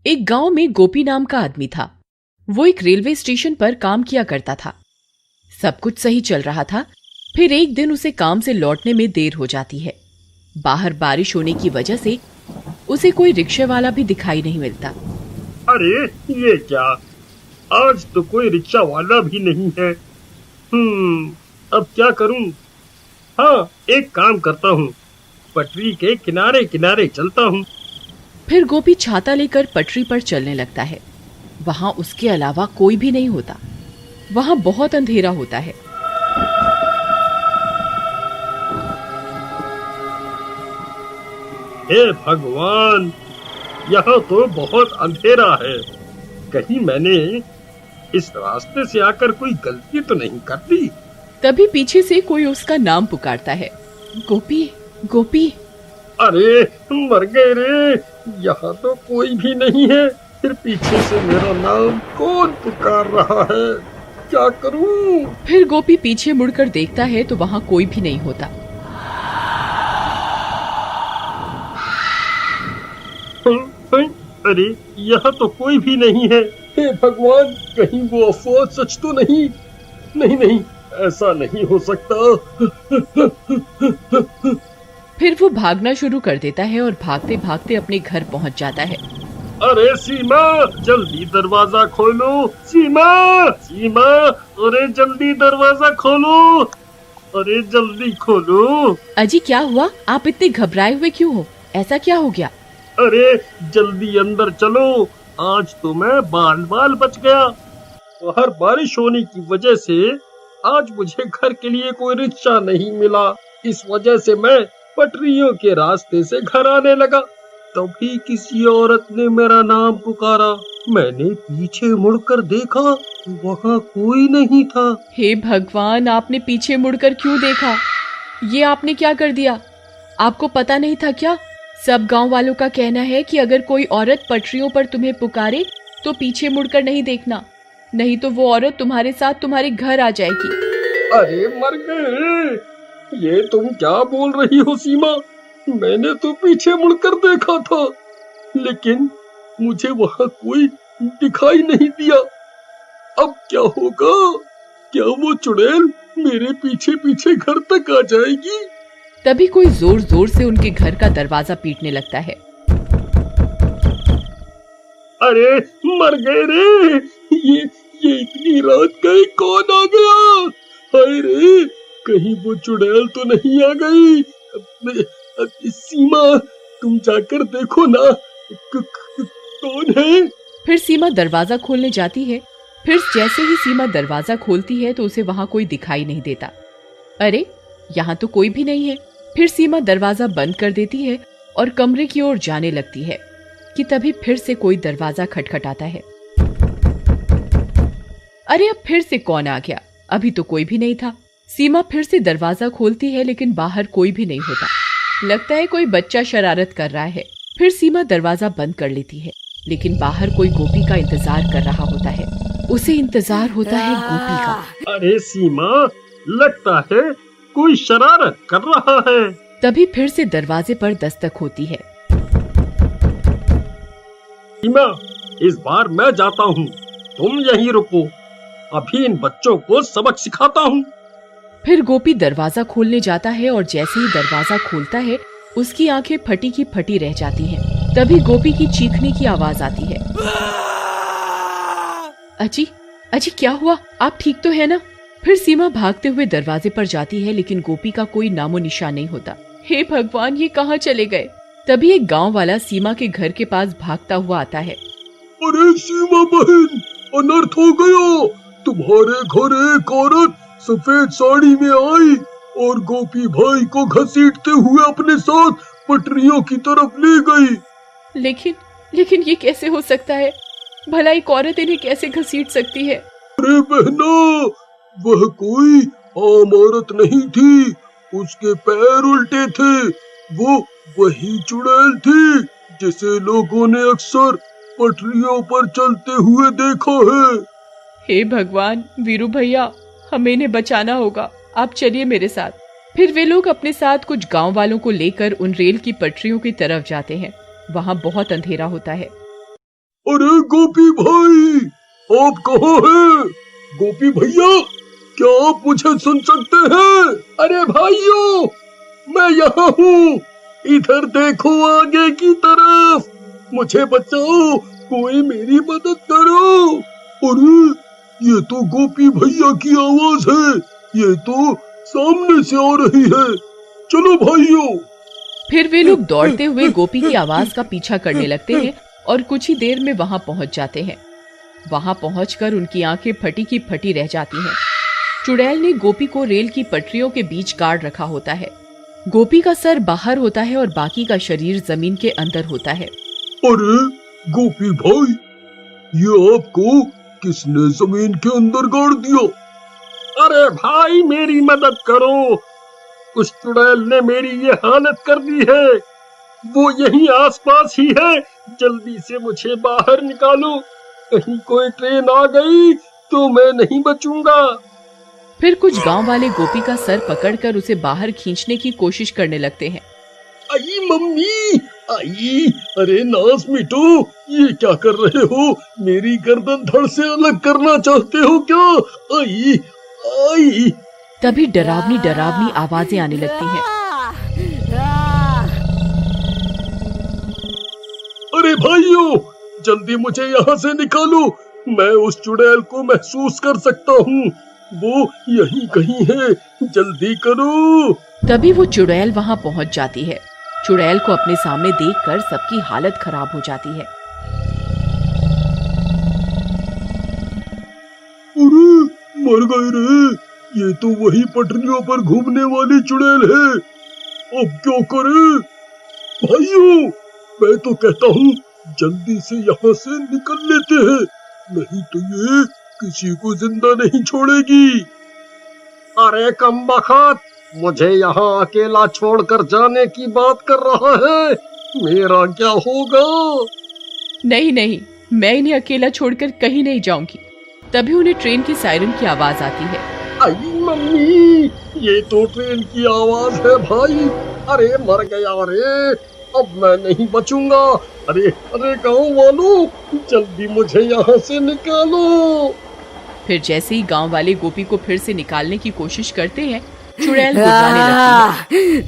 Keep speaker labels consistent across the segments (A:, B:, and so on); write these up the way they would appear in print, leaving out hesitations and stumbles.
A: एक गांव में गोपी नाम का आदमी था। वो एक रेलवे स्टेशन पर काम किया करता था। सब कुछ सही चल रहा था। फिर एक दिन उसे काम से लौटने में देर हो जाती है। बाहर बारिश होने की वजह से उसे कोई रिक्शे वाला भी दिखाई नहीं मिलता।
B: अरे ये क्या, आज तो कोई रिक्शा वाला भी नहीं है। अब क्या करूं? हाँ, एक काम करता हूँ, पटरी के किनारे किनारे चलता हूँ।
A: फिर गोपी छाता लेकर पटरी पर चलने लगता है। वहां उसके अलावा कोई भी नहीं होता। वहां बहुत अंधेरा होता है।
B: हे भगवान, यहाँ तो बहुत अंधेरा है। कहीं मैंने इस रास्ते से आकर कोई गलती तो नहीं कर दी?
A: तभी पीछे से कोई उसका नाम पुकारता है, गोपी गोपी।
B: अरे मर गए रे, यहाँ तो कोई भी नहीं है। फिर पीछे से मेरा नाम कौन पुकार रहा है? क्या करूं?
A: फिर गोपी पीछे मुड़कर देखता है तो वहाँ कोई भी नहीं होता।
B: अरे यहाँ तो कोई भी नहीं है। हे भगवान, कहीं वो अफवाह सच तो नहीं? नहीं नहीं, ऐसा नहीं हो सकता।
A: फिर वो भागना शुरू कर देता है और भागते भागते अपने घर पहुंच जाता है।
B: अरे सीमा, जल्दी दरवाजा खोलो। सीमा सीमा, अरे जल्दी दरवाजा खोलो। अरे जल्दी खोलो।
A: अजी क्या हुआ? आप इतने घबराए हुए क्यों हो? ऐसा क्या हो गया?
B: अरे जल्दी अंदर चलो, आज तो मैं बाल बाल बच गया। बाहर बारिश होने की वजह से आज मुझे घर के लिए कोई रिक्शा नहीं मिला। इस वजह से मैं पटरियों के रास्ते से घर आने लगा। तभी किसी औरत ने मेरा नाम पुकारा। मैंने पीछे मुड़कर देखा, वहाँ कोई नहीं था।
A: हे भगवान, आपने पीछे मुड़कर क्यों देखा? ये आपने क्या कर दिया? आपको पता नहीं था क्या? सब गांव वालों का कहना है कि अगर कोई औरत पटरियों पर तुम्हें पुकारे तो पीछे मुड़कर नहीं देखना, नहीं तो वो औरत तुम्हारे साथ तुम्हारे घर आ जाएगी।
B: अरे मर गए, ये तुम क्या बोल रही हो सीमा? मैंने तो पीछे मुड़कर देखा था, लेकिन मुझे वहाँ कोई दिखाई नहीं दिया। अब क्या होगा? क्या वो चुड़ैल मेरे पीछे पीछे घर तक आ जाएगी?
A: तभी कोई जोर जोर से उनके घर का दरवाजा पीटने लगता है।
B: अरे मर गए रे, ये इतनी रात गए कौन आ गया? हाय रे, कहीं वो चुड़ैल तो नहीं आ गई? सीमा, तुम जाकर देखो ना, कौन है?
A: फिर सीमा दरवाजा खोलने जाती है। फिर जैसे ही सीमा दरवाजा खोलती है तो उसे वहां कोई दिखाई नहीं देता। अरे यहाँ तो कोई भी नहीं है। फिर सीमा दरवाजा बंद कर देती है और कमरे की ओर जाने लगती है कि तभी फिर से कोई दरवाजा खटखटाता है। अरे अब फिर से कौन आ गया? अभी तो कोई भी नहीं था। सीमा फिर से दरवाजा खोलती है लेकिन बाहर कोई भी नहीं होता। लगता है कोई बच्चा शरारत कर रहा है। फिर सीमा दरवाजा बंद कर लेती है, लेकिन बाहर कोई गोपी का इंतजार कर रहा होता है। उसे इंतजार होता है गोपी का।
B: अरे सीमा, लगता है कोई शरारत कर रहा है।
A: तभी फिर से दरवाजे पर दस्तक होती है।
B: सीमा, इस बार मैं जाता हूँ, तुम यहीं रुको। अभी इन बच्चों को सबक सिखाता हूँ।
A: फिर गोपी दरवाजा खोलने जाता है और जैसे ही दरवाजा खोलता है उसकी आंखें फटी की फटी रह जाती हैं। तभी गोपी की चीखने की आवाज आती है। अजी अजी क्या हुआ? आप ठीक तो है ना? फिर सीमा भागते हुए दरवाजे पर जाती है, लेकिन गोपी का कोई नामो निशान नहीं होता। हे भगवान, ये कहाँ चले गए? तभी एक गांव वाला सीमा के घर के पास भागता हुआ आता है।
B: अरे सीमा बहन, अनर्थ हो गया। तुम्हारे घर एक औरत सफेद साड़ी में आई और गोपी भाई को घसीटते हुए अपने साथ पटरियों की तरफ ले गई।
A: लेकिन ये कैसे हो सकता है? भला एक औरत इन्हें कैसे घसीट सकती है?
B: अरे बहना, वह कोई आम औरत नहीं थी, उसके पैर उल्टे थे। वो वही चुड़ैल थी जिसे लोगों ने अक्सर पटरियों पर चलते हुए देखा है।
A: हे भगवान, वीरू भैया, हमें इन्हें बचाना होगा। आप चलिए मेरे साथ। फिर वे लोग अपने साथ कुछ गांव वालों को लेकर उन रेल की पटरियों की तरफ जाते हैं। वहां बहुत अंधेरा होता है।
B: अरे गोपी भाई, आप कहाँ हैं? गोपी भैया, क्या आप मुझे सुन सकते हैं? अरे भाइयों, मैं यहाँ हूँ, इधर देखो आगे की तरफ, मुझे बचाओ, कोई मेरी मदद करो। अरे ये तो गोपी भैया की आवाज है, ये तो सामने से आ रही है, चलो भाइयों।
A: फिर वे लोग दौड़ते हुए गोपी की आवाज का पीछा करने लगते हैं और कुछ ही देर में वहां पहुंच जाते हैं। वहां पहुंचकर उनकी आंखें फटी की फटी रह जाती हैं। चुड़ैल ने गोपी को रेल की पटरियों के बीच गाड़ रखा होता है। गोपी का सर बाहर होता है और बाकी का शरीर जमीन के अंदर होता है।
B: अरे गोपी भाई, ये आपको किसने जमीन के अंदर गाड़ दिया? अरे भाई, मेरी मदद करो, उस चुड़ैल ने मेरी ये हालत कर दी है, वो यहीं आसपास ही है, जल्दी से मुझे बाहर निकालो, कहीं कोई ट्रेन आ गई तो मैं नहीं बचूंगा।
A: फिर कुछ गांव वाले गोपी का सर पकड़कर उसे बाहर खींचने की कोशिश करने लगते हैं।
B: आई मम्मी, आई, अरे नास मिटो, ये क्या कर रहे हो? मेरी गर्दन धड़ से अलग करना चाहते हो क्या? आई आई।
A: तभी डरावनी डरावनी आवाजें आने लगती हैं।
B: अरे भाइयों, जल्दी मुझे यहाँ से निकालो, मैं उस चुड़ैल को महसूस कर सकता हूँ, वो यहीं कहीं है, जल्दी करो।
A: तभी वो चुड़ैल वहाँ पहुँच जाती है। चुड़ैल को अपने सामने देखकर सबकी हालत खराब हो जाती है।
B: अरे मर गए रे, ये तो वही पटरियों पर घूमने वाली चुड़ैल है, अब क्या करें? भाइयों, मैं तो कहता हूँ जल्दी से यहाँ से निकल लेते हैं, नहीं तो ये किसी को जिंदा नहीं छोड़ेगी। अरे कमबख्त, मुझे यहाँ अकेला छोड़कर जाने की बात कर रहा है, मेरा क्या होगा?
A: नहीं नहीं, मैं इन्हें अकेला छोड़कर कहीं नहीं जाऊंगी। तभी उन्हें ट्रेन की सायरन की आवाज आती है।
B: आई मम्मी, ये तो ट्रेन की आवाज है भाई, अरे मर गया रे, अब मैं नहीं बचूंगा। अरे अरे गाँव वालों, जल्दी मुझे यहाँ से निकालो।
A: फिर जैसे ही गांव वाले गोपी को फिर से निकालने की कोशिश करते हैं, चुड़ैल गुर्राने लगती है।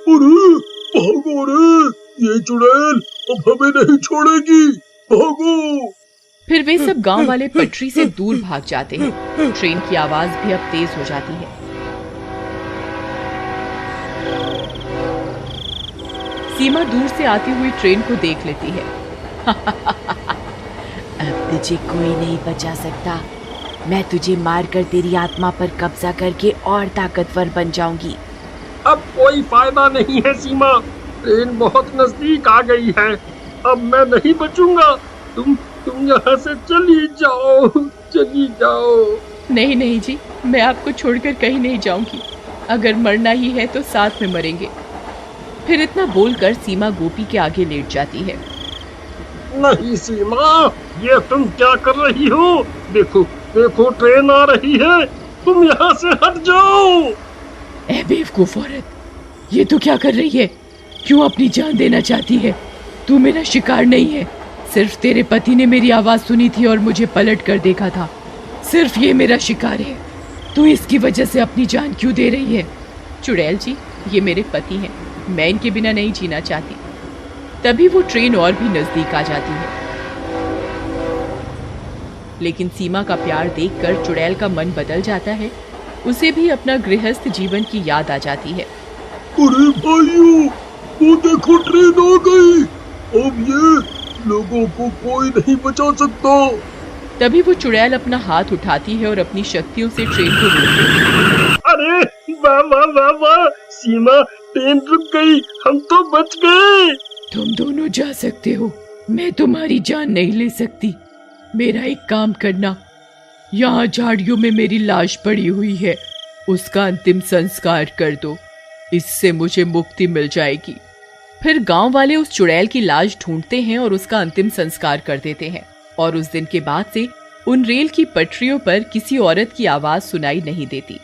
B: अरे भागो रे, ये चुड़ैल अब हमें नहीं छोड़ेगी, भागो।
A: फिर वे सब गांव वाले पटरी से दूर भाग जाते हैं। ट्रेन की आवाज भी अब तेज हो जाती है। सीमा दूर से आती हुई ट्रेन को देख लेती है।
C: अब तुझे कोई नहीं बचा सकता, मैं तुझे मारकर तेरी आत्मा पर कब्जा करके और ताकतवर बन जाऊंगी।
B: अब कोई फायदा नहीं है सीमा, ट्रेन बहुत नजदीक आ गई है, अब मैं नहीं बचूंगा, तुम यहाँ से चली जाओ, चली जाओ।
A: नहीं नहीं जी, मैं आपको छोड़कर कहीं नहीं जाऊंगी, अगर मरना ही है तो साथ में मरेंगे। फिर इतना बोलकर सीमा गोपी के आगे लेट जाती है।
B: नहीं सीमा, ये तुम क्या कर रही हो? देखो देखो, ट्रेन आ रही है, तुम यहाँ से हट जाओ।
A: ए बेवकूफ औरत, ये तू क्या कर रही है? क्यों अपनी जान देना चाहती है? तू मेरा शिकार नहीं है, सिर्फ तेरे पति ने मेरी आवाज सुनी थी और मुझे पलट कर देखा था, सिर्फ ये मेरा शिकार है। तू इसकी वजह से अपनी जान क्यों दे रही है? चुड़ैल जी, ये मेरे पति हैं, मैं इनके बिना नहीं जीना चाहती। तभी वो ट्रेन और भी नजदीक आ जाती है, लेकिन सीमा का प्यार देखकर चुड़ैल का मन बदल जाता है। उसे भी अपना गृहस्थ जीवन की याद आ जाती है।
B: अरे भाइयों, वो देखो ट्रेन आ गई, अब ये लोगों को कोई नहीं बचा सकता।
A: तभी वो चुड़ैल अपना हाथ उठाती है और अपनी शक्तियों से ट्रेन को रोकती है।
B: अरे वाह वाह वाह वाह, सीमा, ट्रेन रुक गई, हम तो बच गए।
A: तुम दोनों जा सकते हो, मैं तुम्हारी जान नहीं ले सकती। मेरा एक काम करना, यहाँ झाड़ियों में मेरी लाश पड़ी हुई है, उसका अंतिम संस्कार कर दो, इससे मुझे मुक्ति मिल जाएगी। फिर गांव वाले उस चुड़ैल की लाश ढूंढते हैं और उसका अंतिम संस्कार कर देते हैं। और उस दिन के बाद से उन रेल की पटरियों पर किसी औरत की आवाज सुनाई नहीं देती।